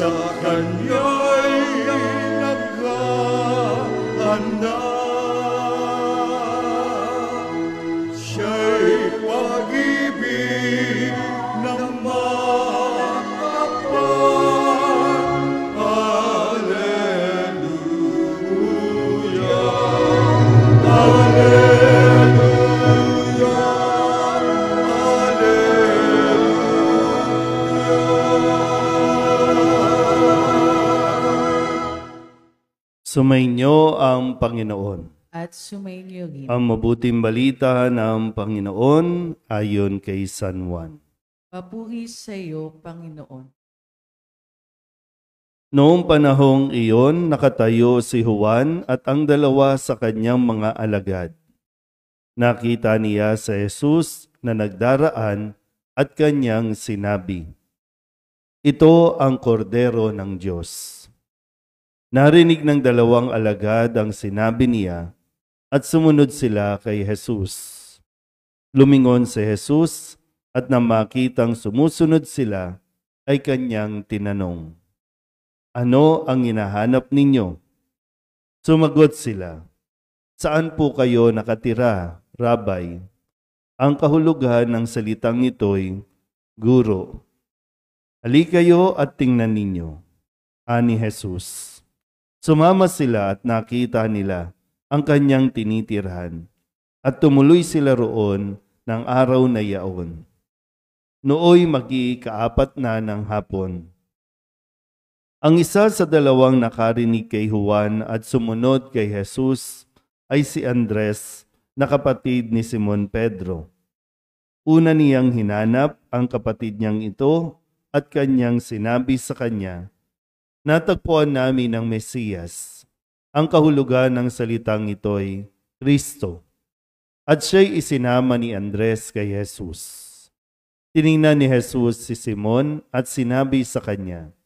sa Kanya'y naghahanda. Siya'y pag-ibig ng makapan. Alleluia, Alleluia, Alleluia. Sumainyo ang Panginoon. At sumainyo rin. Ang mabuting balita ng Panginoon ayon kay San Juan. Papuri sa iyo, Panginoon. Noong panahong iyon, nakatayo si Juan at ang dalawa sa kanyang mga alagad. Nakita niya sa Jesus na nagdaraan at kanyang sinabi, "Ito ang kordero ng Diyos." Narinig ng dalawang alagad ang sinabi niya at sumunod sila kay Jesus. Lumingon si Jesus at nang makitang sumusunod sila ay kanyang tinanong, "Ano ang hinahanap ninyo?" Sumagot sila, "Saan po kayo nakatira, Rabay?" Ang kahulugan ng salitang ito'y, "Guro." "Halika kayo at tingnan ninyo," ani Jesus. Sumama sila at nakita nila ang kanyang tinitirhan, at tumuloy sila roon ng araw na yaon. Nooy mag-iikaapat na ng hapon. Ang isa sa dalawang nakarinig kay Juan at sumunod kay Jesus ay si Andres, na kapatid ni Simon Pedro. Una niyang hinanap ang kapatid niyang ito at kanyang sinabi sa kanya, "Natagpuan namin ang Mesiyas." Ang kahulugan ng salitang ito'y Kristo. At siya'y isinama ni Andres kay Jesus. Tiningnan ni Jesus si Simon at sinabi sa kanya,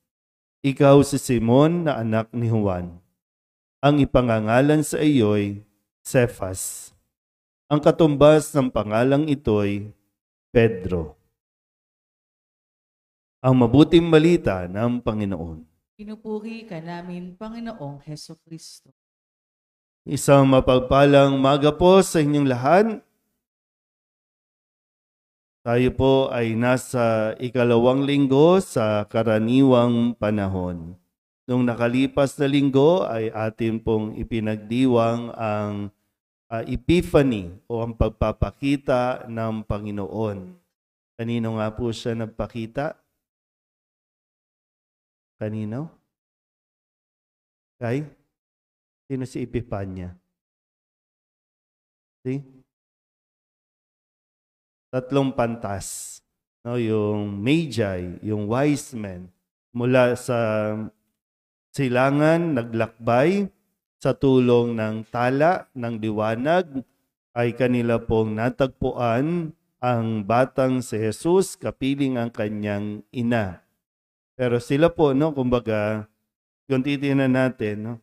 "Ikaw si Simon na anak ni Juan. Ang ipangangalan sa iyo'y Cephas." Ang katumbas ng pangalang ito'y Pedro. Ang mabuting balita ng Panginoon. Pinupuri ka namin, Panginoong Hesukristo. Isang mapagpalang umaga po sa inyong lahat. Tayo po ay nasa ikalawang linggo sa karaniwang panahon. Nung nakalipas na linggo ay atin pong ipinagdiwang ang Epiphany o ang pagpapakita ng Panginoon. Kanino nga po siya nagpakita? Kanino? Kay? Sino si Epifania? See? Tatlong pantas. No, yung Magi, yung wise men, mula sa silangan, naglakbay, sa tulong ng tala, ng liwanag, ay kanila pong natagpuan ang batang si Jesus, kapiling ang kanyang ina. Pero sila po, no, kumbaga, kung titignan natin, no,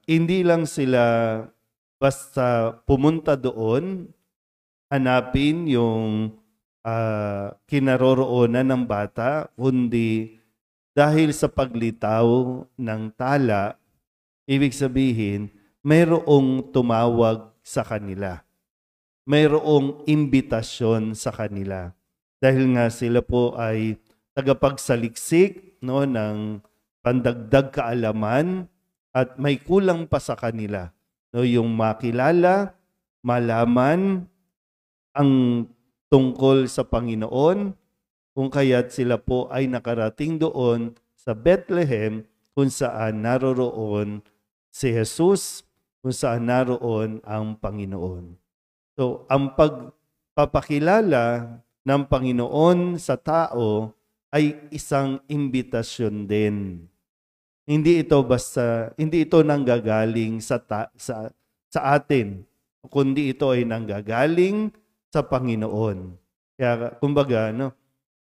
hindi lang sila basta pumunta doon, hanapin yung kinaroroonan ng bata, kundi dahil sa paglitaw ng tala, ibig sabihin, mayroong tumawag sa kanila. Mayroong imbitasyon sa kanila. Dahil nga sila po ay tagapagsaliksik, no, ng pandagdag kaalaman at may kulang pa sa kanila, no, yung makilala, malaman ang tungkol sa Panginoon, kung kaya't sila po ay nakarating doon sa Bethlehem kung saan naroroon si Jesus, kung saan naroon ang Panginoon. So, ang pagpapakilala ng Panginoon sa tao ay isang imbitasyon din. Hindi ito nanggagaling sa atin, kundi ito ay nanggagaling sa Panginoon. Kaya kumbaga, no,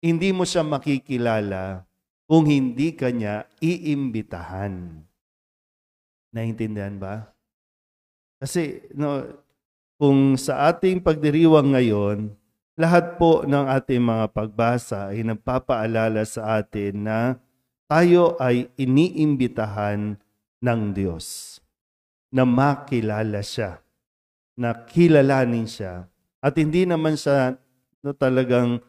hindi mo siya makikilala kung hindi kanya iimbitahan. Naintindihan ba? Kasi no, kung sa ating pagdiriwang ngayon, lahat po ng ating mga pagbasa ay nagpapaalala sa atin na tayo ay iniimbitahan ng Diyos na makilala siya, na kilalanin siya. At hindi naman siya talagang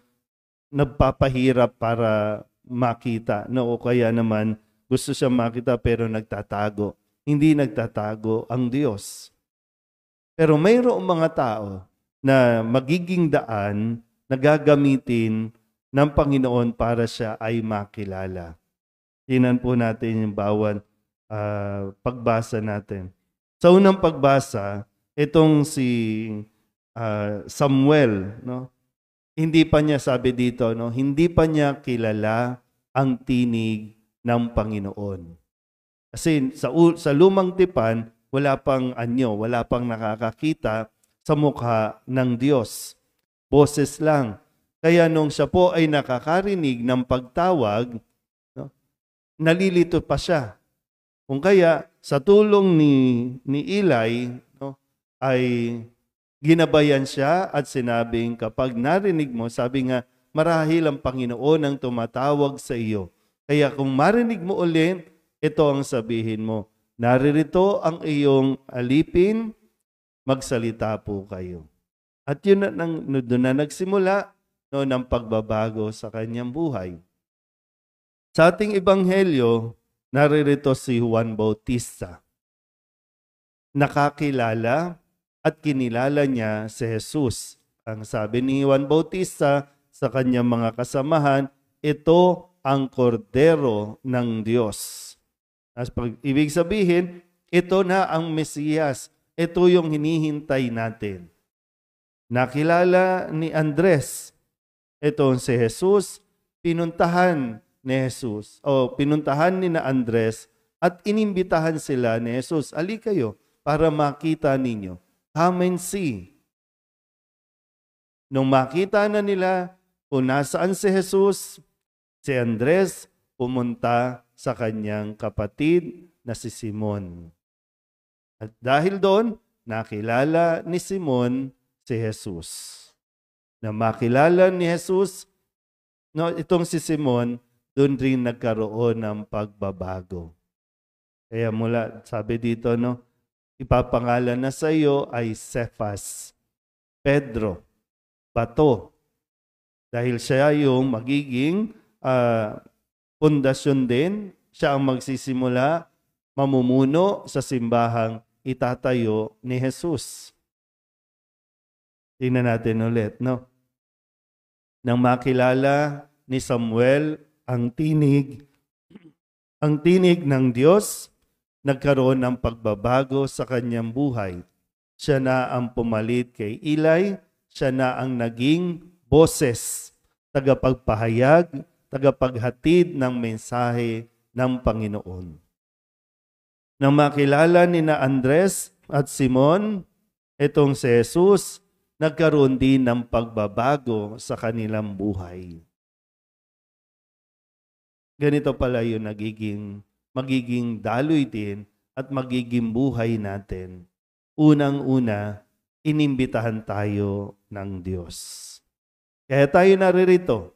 nagpapahirap para makita. O kaya naman gusto siya makita pero nagtatago. Hindi nagtatago ang Diyos. Pero mayroong mga tao na magiging daan na gagamitin ng Panginoon para siya ay makilala. Tingnan po natin yung bawat pagbasa natin. Sa unang pagbasa, itong si Samuel, no? Hindi pa niya, sabi dito, no? Hindi pa niya kilala ang tinig ng Panginoon. Kasi sa lumang tipan, wala pang anyo, wala pang nakakakita sa mukha ng Diyos. Boses lang. Kaya nung siya po ay nakakarinig ng pagtawag, no, nalilito pa siya. Kung kaya, sa tulong ni Eli, no, ay ginabayan siya at sinabing, kapag narinig mo, sabi nga, marahil ang Panginoon ang tumatawag sa iyo. Kaya kung marinig mo ulit, ito ang sabihin mo, naririto ang iyong alipin, magsalita po kayo. At yun doon na nagsimula ng pagbabago sa kanyang buhay. Sa ating ebanghelyo, naririto si Juan Bautista. Nakakilala at kinilala niya si Jesus. Ang sabi ni Juan Bautista sa kanyang mga kasamahan, ito ang kordero ng Diyos. Ibig sabihin, ito na ang Mesiyas. Ito yung hinihintay natin. Nakilala ni Andres, ito si Jesus, pinuntahan ni Jesus, pinuntahan ni na Andres at inimbitahan sila ni Jesus, ali kayo para makita ninyo. Come and see. Nung makita na nila kung nasaan si Jesus, si Andres pumunta sa kanyang kapatid na si Simon. At dahil doon, nakilala ni Simon si Jesus. Na makilala ni Jesus, no, itong si Simon, doon rin nagkaroon ng pagbabago. Kaya mula, sabi dito, no, ipapangalan na sa iyo ay Cephas, Pedro, bato. Dahil siya yung magiging pundasyon din, siya ang magsisimula, mamumuno sa simbahang itatayo ni Jesus. Tingnan natin ulit, no? Nang makilala ni Samuel ang tinig ng Diyos, nagkaroon ng pagbabago sa kanyang buhay. Siya na ang pumalit kay Eli, siya na ang naging boses, tagapagpahayag, tagapaghatid ng mensahe ng Panginoon. Nang makilala ni na Andres at Simon, itong si Jesus, nagkaroon din ng pagbabago sa kanilang buhay. Ganito pala yung magiging daloy din at magiging buhay natin. Unang-una, inimbitahan tayo ng Diyos. Kaya tayo naririto,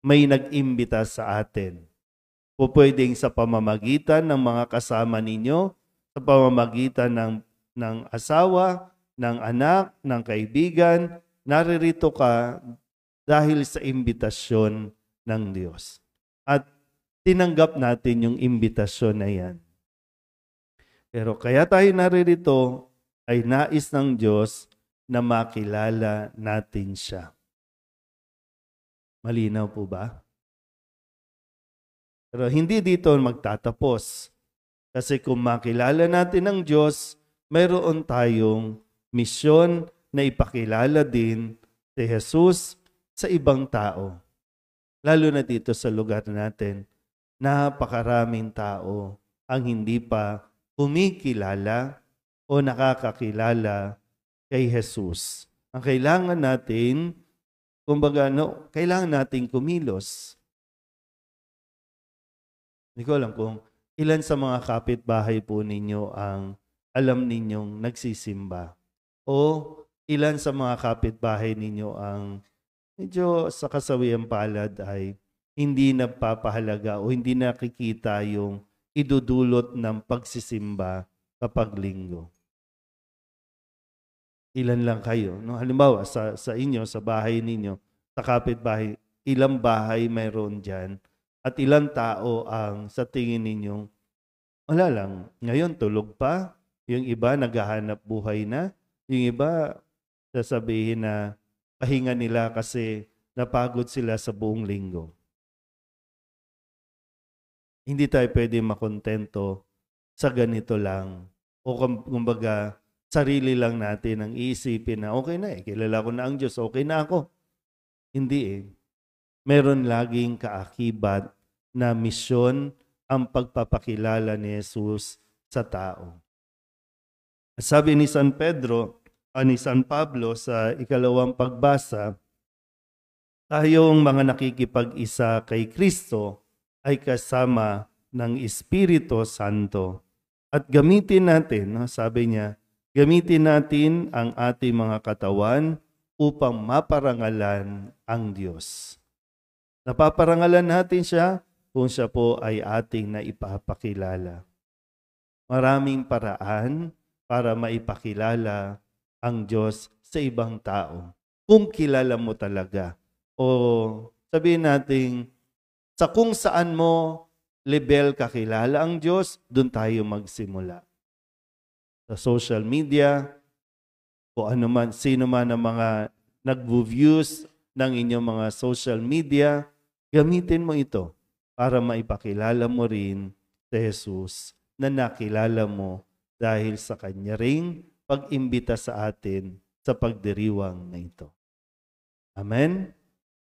may nag-imbita sa atin. Pwedeng sa pamamagitan ng mga kasama ninyo, sa pamamagitan ng asawa, ng anak, ng kaibigan, naririto ka dahil sa imbitasyon ng Diyos. At tinanggap natin yung imbitasyon na yan. Pero kaya tayo naririto ay nais ng Diyos na makilala natin siya. Malinaw po ba? Pero hindi dito magtatapos. Kasi kung makilala natin ng Diyos, mayroon tayong misyon na ipakilala din si Jesus sa ibang tao. Lalo na dito sa lugar natin, napakaraming tao ang hindi pa kumikilala o nakakakilala kay Jesus. Ang kailangan natin, kailangan nating kumilos. Hindi ko alam kung ilan sa mga kapitbahay po ninyo ang alam ninyong nagsisimba. O ilan sa mga kapitbahay ninyo ang medyo sa kasawiang palad ay hindi napapahalaga o hindi nakikita yung idudulot ng pagsisimba kapag linggo. Ilan lang kayo, no? Halimbawa sa inyo, sa bahay ninyo, sa kapitbahay, ilang bahay mayroon diyan at ilang tao ang sa tingin ninyong wala lang, ngayon tulog pa, yung iba naghahanap buhay na, yung iba sasabihin na pahinga nila kasi napagod sila sa buong linggo. Hindi tayo pwede makontento sa ganito lang. O kumbaga, sarili lang natin ang iisipin na okay na kilala ko na ang Diyos, okay na ako. Hindi Meron laging kaakibat na misyon ang pagpapakilala ni Jesus sa tao. Sabi ni San Pablo sa ikalawang pagbasa, tayong mga nakikipag-isa kay Kristo ay kasama ng Espiritu Santo. At gamitin natin, sabi niya, gamitin natin ang ating mga katawan upang maparangalan ang Diyos. Napaparangalan natin siya kung siya po ay ating naipapakilala. Maraming paraan para maipakilala ang Diyos sa ibang tao. Kung kilala mo talaga. O sabihin natin, sa kung saan mo level kakilala ang Diyos, doon tayo magsimula. Sa social media, o ano man, sino man ang mga nag-views ng inyong mga social media, gamitin mo ito para maipakilala mo rin si Jesus na nakilala mo dahil sa kanya ring pag-imbita sa atin sa pagdiriwang na ito. Amen?